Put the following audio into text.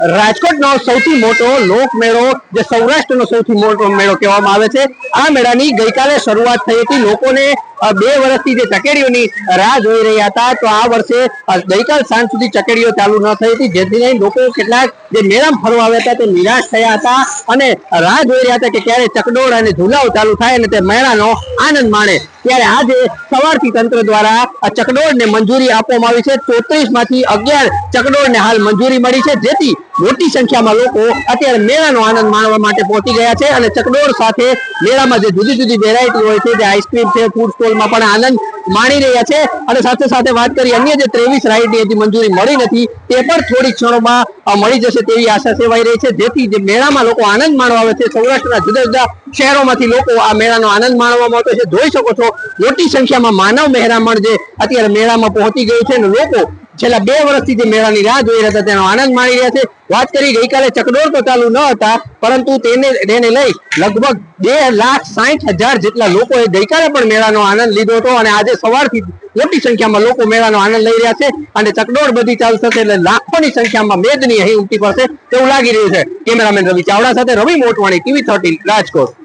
રાજકોટનો સૌથી મોટો લોકમેળો જે સૌરાષ્ટ્રનો સૌથી મોટો મેળો કહેવામાં આવે છે આ મેળાની ગઈકાલે શરૂઆત થઈ હતી લોકોને 2 વર્ષથી જે ચકેડીઓની રાહ જોઈ રહ્યા હતા તો આ વર્ષે ગઈકાલ સાંજ સુધી ચકેડીઓ ચાલુ ન થઈ હતી જેથી લોકો કેટલાક જે મેળામાં ફરવા આવ્યા હતા તે નિરાશ થયા હતા અને રાહ જોઈ રહ્યા હતા કે ક્યારે ચકડોળ અને ઝુલાઓ ચાલુ થાય અને તે મેળાનો આનંદ માણે ત્યારે આજે સવારથી તંત્ર દ્વારા આ ચકડોળને મંજૂરી આપવામાં આવી છે 34 માંથી 11 ચકડોળને હાલ મંજૂરી મળી છે જેથી મોટી સંખ્યામાં લોકો અત્યારે મેળાનો આનંદ માણવા માટે પહોંચી ગયા છે અને ચકડોળ સાથે મેળામાં જે જુદી જુદી વેરાયટી હોય છે જે આઈસ્ક્રીમ છે ફૂડ સ્ટોલમાં પણ આનંદ માણી રહ્યા છે અને સાથે સાથે વાત કરી અન્ય જે 23 રાઈડની હજી મંજૂરી મળી નથી તે પણ થોડી ક્ષણોમાં મળી જશે તેવી આશા સેવાઈ રહી છે જેથી જે મેળામાં લોકો આનંદ માણવા આવે છે સૌરાષ્ટ્રના જુદા જુદા શહેરોમાંથી લોકો આ મેળાનો આનંદ માણવામાં આવતો છે જોઈ શકો છો મોટી સંખ્યામાં માનવ મહેરામણ જે અત્યારે મેળામાં પહોંચી ગયું છે અને લોકો છેલ્લા 2 વર્ષથી જે મેળાની રાહ જોઈ રહ્યા હતા તેનો આનંદ માણી રહ્યા છે વાત કરી ગઈકાલે ચકડોળ તો ચાલુ ન હતા પરંતુ તેને લઈ લગભગ 2,60,000 જેટલા લોકોએ ગઈકાલે પણ મેળાનો આનંદ લીધો હતો અને આજે સવારથી મોટી સંખ્યામાં લોકો મેળાનો આનંદ લઈ રહ્યા છે અને ચકડોળ બધી ચાલુ થશે એટલે લાખોની સંખ્યામાં મેદની અહીં ઉમટી પડશે તેવું લાગી રહ્યું છે કેમેરામેન રવિ ચાવડા સાથે રવિ મોટવાણી TV 13 રાજકોટ।